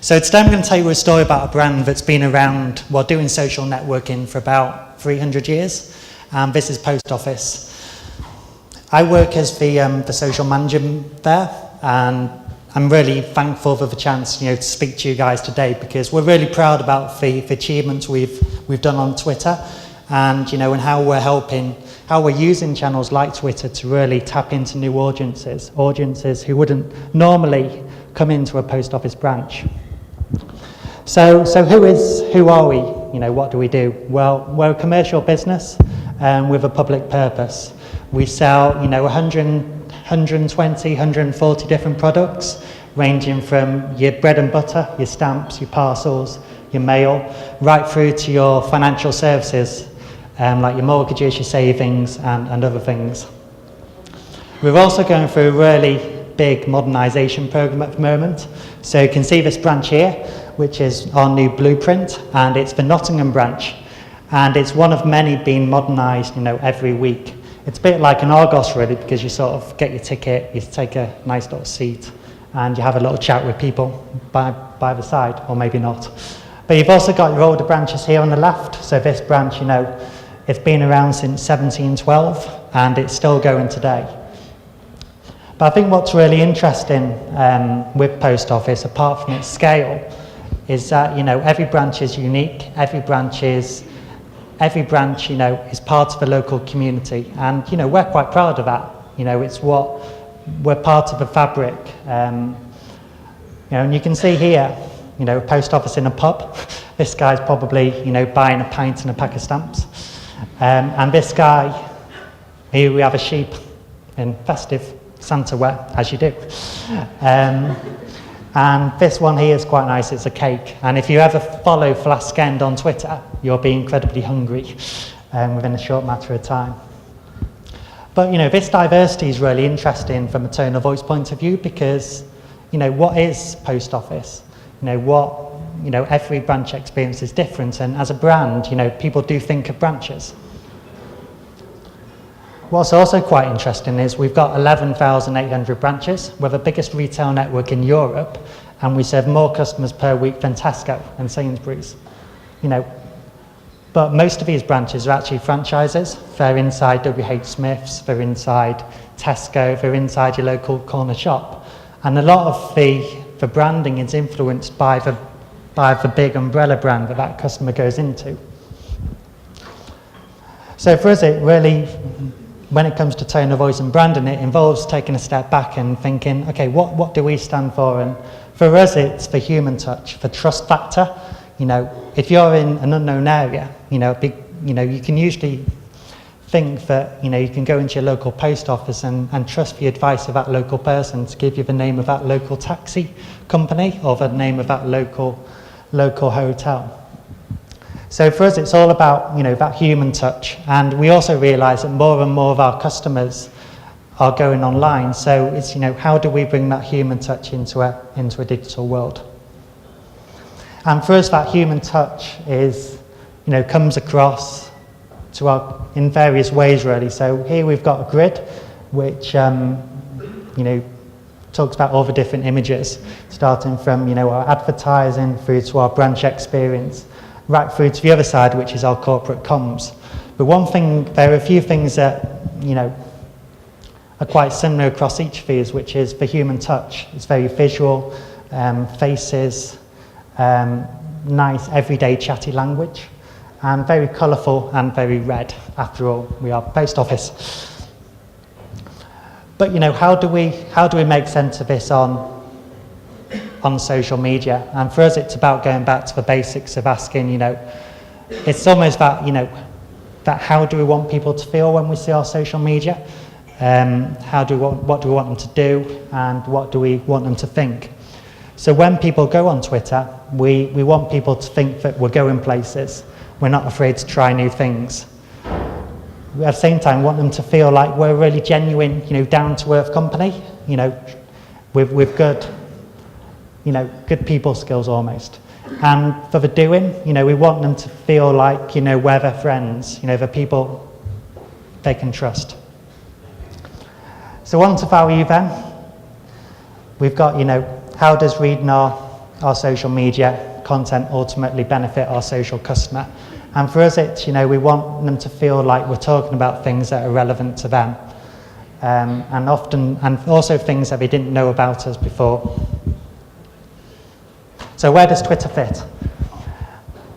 So today I'm going to tell you a story about a brand that's been around, well, doing social networking for about 300 years. This is Post Office. I work as the social manager there, and I'm really thankful for the chance, to speak to you guys today, because we're really proud about the achievements we've done on Twitter, and and how we're using channels like Twitter to really tap into new audiences who wouldn't normally come into a post office branch. So who are we? What do we do? Well, we're a commercial business with a public purpose. We sell, 120, 140 different products, ranging from your bread and butter, your stamps, your parcels, your mail, right through to your financial services, like your mortgages, your savings, and other things. We're also going through a really big modernisation programme at the moment. So you can see this branch here, which is our new blueprint, and it's the Nottingham branch. And it's one of many being modernised, every week. It's a bit like an Argos, really, because you sort of get your ticket, you take a nice little seat, and you have a little chat with people by the side, or maybe not. But you've also got your older branches here on the left. So this branch, it's been around since 1712, and it's still going today. But I think what's really interesting with Post Office, apart from its scale, is that every branch is unique. Every branch is part of the local community, and we're quite proud of that. It's what we're part of the fabric. And you can see here, a post office in a pub. This guy's probably buying a pint and a pack of stamps, and this guy here, we have a sheep in festive Santa wear, as you do. And this one here is quite nice, it's a cake. And if you ever follow Flask End on Twitter, you'll be incredibly hungry within a short matter of time. But this diversity is really interesting from a tone of voice point of view, because what is Post Office? Every branch experience is different, and as a brand, people do think of branches. What's also quite interesting is we've got 11,800 branches. We're the biggest retail network in Europe, and we serve more customers per week than Tesco and Sainsbury's. But most of these branches are actually franchises. They're inside WH Smith's, they're inside Tesco, they're inside your local corner shop. And a lot of the branding is influenced by the big umbrella brand that customer goes into. So for us, it really, when it comes to tone of voice and branding, it involves taking a step back and thinking, okay, what do we stand for? And for us, it's the human touch, the trust factor. If you're in an unknown area, you can usually think that, you can go into your local post office and trust the advice of that local person to give you the name of that local taxi company or the name of that local hotel. So for us, it's all about, that human touch. And we also realise that more and more of our customers are going online. So it's, how do we bring that human touch into a digital world? And for us, that human touch is, comes across to in various ways, really. So here we've got a grid, which, talks about all the different images, starting from, our advertising through to our branch experience, right through to the other side, which is our corporate comms. But there are a few things that, are quite similar across each of these, which is the human touch. It's very visual, faces, nice, everyday, chatty language, and very colourful and very red. After all, we are Post Office. But, how do we make sense of this on social media? And for us, it's about going back to the basics of asking, it's almost that, that how do we want people to feel when we see our social media? What do we want them to do, and what do we want them to think? So when people go on Twitter, we want people to think that we're going places. We're not afraid to try new things. We at the same time want them to feel like we're a really genuine, down-to-earth company, with good, good people skills almost. And for the doing, we want them to feel like, we're their friends, the people they can trust. So on to value then. We've got, how does reading our our social media content ultimately benefit our social customer. And for us, it's, we want them to feel like we're talking about things that are relevant to them. And also things that they didn't know about us before. So where does Twitter fit?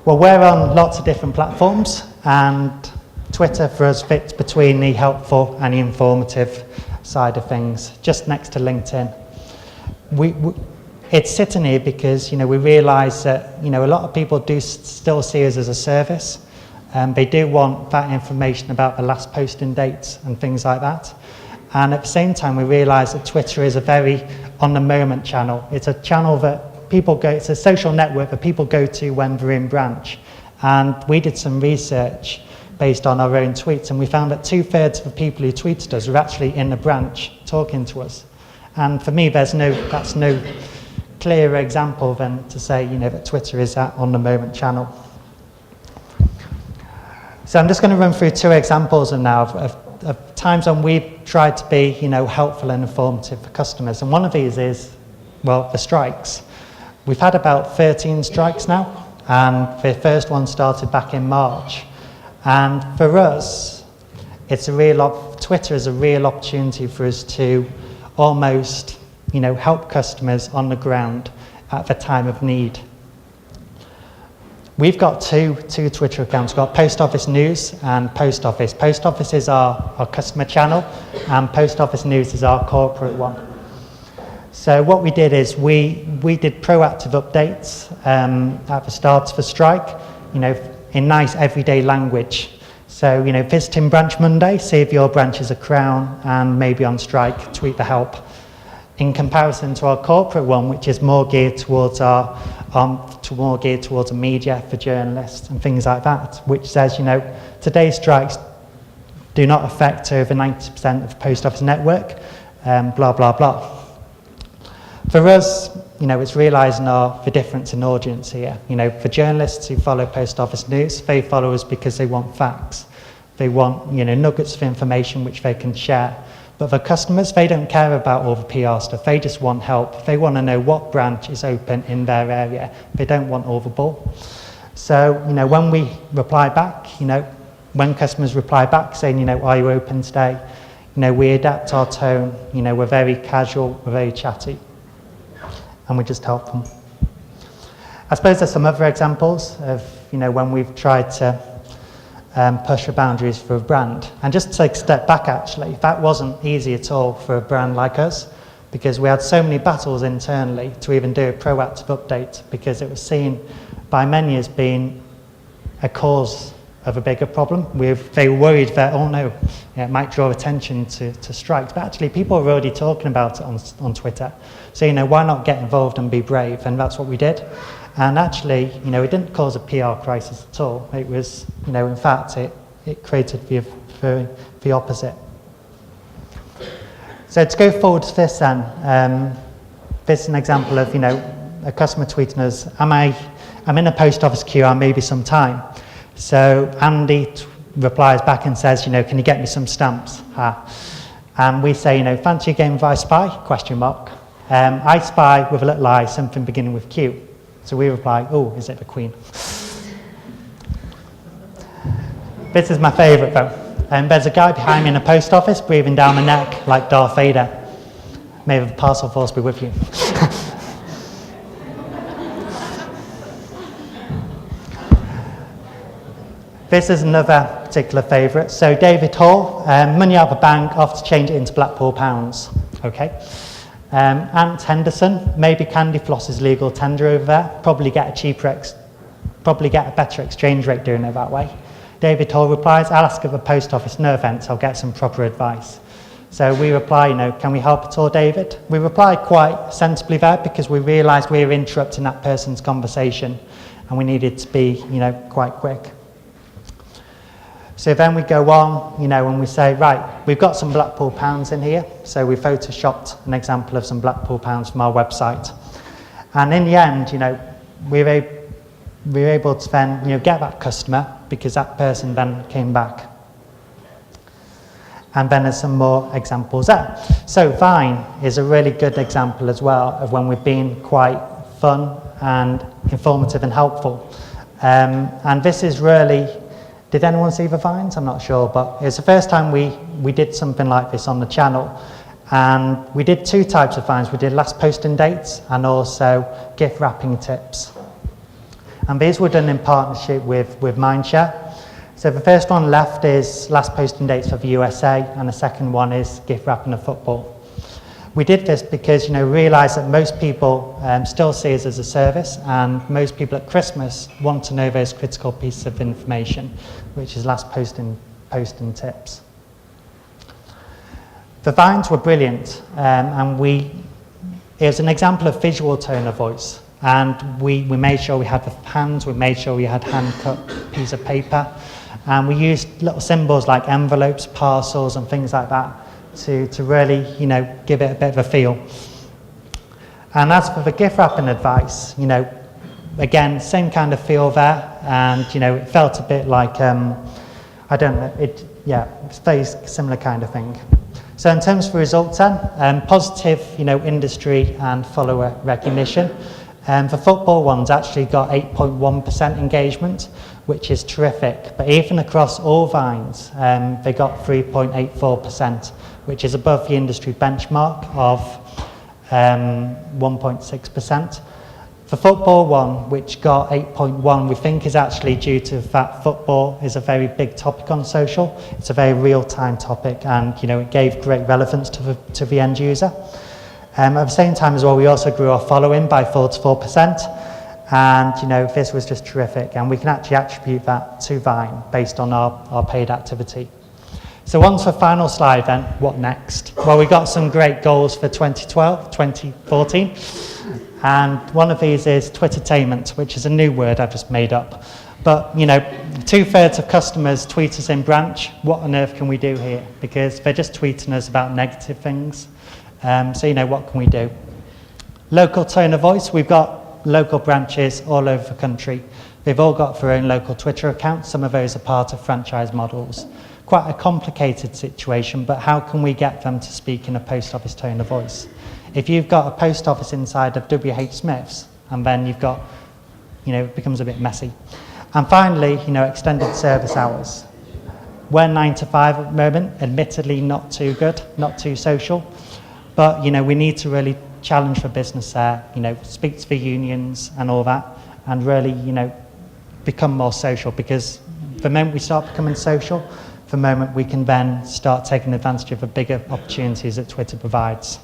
Well, we're on lots of different platforms, and Twitter for us fits between the helpful and the informative side of things, just next to LinkedIn. It's sitting here because we realise that a lot of people do still see us as a service. They do want that information about the last posting dates and things like that. And at the same time, we realise that Twitter is a very on-the-moment channel. It's a channel that people go. It's a social network that people go to when they're in branch. And we did some research based on our own tweets, and we found that 2/3 of the people who tweeted us were actually in the branch talking to us. And for me, that's no clearer example than to say, that Twitter is that on-the-moment channel. So I'm just going to run through 2 examples now of times when we've tried to be, helpful and informative for customers. And one of these is, the strikes. We've had about 13 strikes now, and the first one started back in March. And for us, Twitter is a real opportunity for us to almost, help customers on the ground at the time of need. We've got two Twitter accounts. We've got Post Office News and Post Office. Post Office is our customer channel, and Post Office News is our corporate one. So what we did is we did proactive updates at the start of the strike, in nice everyday language. So, visiting branch Monday, see if your branch is a Crown and maybe on strike, tweet the help. In comparison to our corporate one, which is more geared towards the media for journalists and things like that, which says, today's strikes do not affect over 90% of the Post Office network, blah, blah, blah. For us, it's realising the difference in audience here. For journalists who follow Post Office News, they follow us because they want facts. They want, nuggets of information which they can share. But for customers, they don't care about all the PR stuff. They just want help. They want to know what branch is open in their area. They don't want all the bull. So, when we reply back, when customers reply back saying, are you open today? We adapt our tone. We're very casual, we're very chatty. And we just help them. I suppose there's some other examples of, when we've tried to push the boundaries for a brand. And just to take a step back, actually, that wasn't easy at all for a brand like us, because we had so many battles internally to even do a proactive update, because it was seen by many as being a cause of a bigger problem. They were worried that, it might draw attention to strikes. But actually, people were already talking about it on Twitter. So, why not get involved and be brave? And that's what we did. And actually, it didn't cause a PR crisis at all. It was, in fact, it created the opposite. So to go forward to this then, this is an example of, a customer tweeting us, I'm in a post office queue, I'm maybe some time. So Andy replies back and says, can you get me some stamps? And we say, fancy a game of I Spy? ? I spy with a little I, something beginning with Q. So we reply, is it the Queen? This is my favourite though. There's a guy behind me in a post office breathing down my neck like Darth Vader. May the parcel force be with you. This is another particular favourite. So David Hall, money out of the bank, off to change it into Blackpool pounds. Okay. Ant Henderson, maybe Candy Floss is legal tender over there. Probably get a better exchange rate doing it that way. David Hall replies, I'll ask at the post office, no offence, I'll get some proper advice. So we reply, can we help at all, David? We replied quite sensibly there because we realised we were interrupting that person's conversation and we needed to be, quite quick. So then we go on, and we say, right, we've got some Blackpool pounds in here. So we photoshopped an example of some Blackpool pounds from our website. And in the end, we were able to then, get that customer because that person then came back. And then there's some more examples there. So Vine is a really good example as well of when we've been quite fun and informative and helpful. And this is really, did anyone see the Vines? I'm not sure, but it's the first time we did something like this on the channel. And we did two types of Vines. We did last posting dates and also gift wrapping tips. And these were done in partnership with Mindshare. So the first one left is last posting dates for the USA, and the second one is gift wrapping of football. We did this because, realised that most people still see us as a service, and most people at Christmas want to know those critical pieces of information, which is last posting tips. The Vines were brilliant, and it was an example of visual tone of voice. And we made sure we had the hands, we made sure we had hand-cut piece of paper, and we used little symbols like envelopes, parcels, and things like that to really, give it a bit of a feel. And as for the gift wrapping advice, again, same kind of feel there, and it felt a bit like, I don't know, it's a very similar kind of thing. So in terms of the results then, positive, industry and follower recognition. The football ones actually got 8.1% engagement, which is terrific. But even across all Vines, they got 3.84%, which is above the industry benchmark of 1.6%. The football one, which got 8.1, we think is actually due to the fact football is a very big topic on social. It's a very real-time topic, and it gave great relevance to the end user. At the same time as well, we also grew our following by 44%, and this was just terrific, and we can actually attribute that to Vine based on our paid activity. So on to the final slide then, what next? Well, we got some great goals for 2014, and one of these is Twittertainment, which is a new word I've just made up. But 2/3 of customers tweet us in branch. What on earth can we do here? Because they're just tweeting us about negative things. So what can we do? Local tone of voice. We've got local branches all over the country. They've all got their own local Twitter accounts. Some of those are part of franchise models. Quite a complicated situation, but how can we get them to speak in a post office tone of voice? If you've got a post office inside of WH Smith's, and then you've got, it becomes a bit messy. And finally, extended service hours. We're 9 to 5 at the moment, admittedly not too good, not too social. But, we need to really challenge for business there, speak to the unions and all that, and really, become more social, because the moment we start becoming social, the moment we can then start taking advantage of the bigger opportunities that Twitter provides.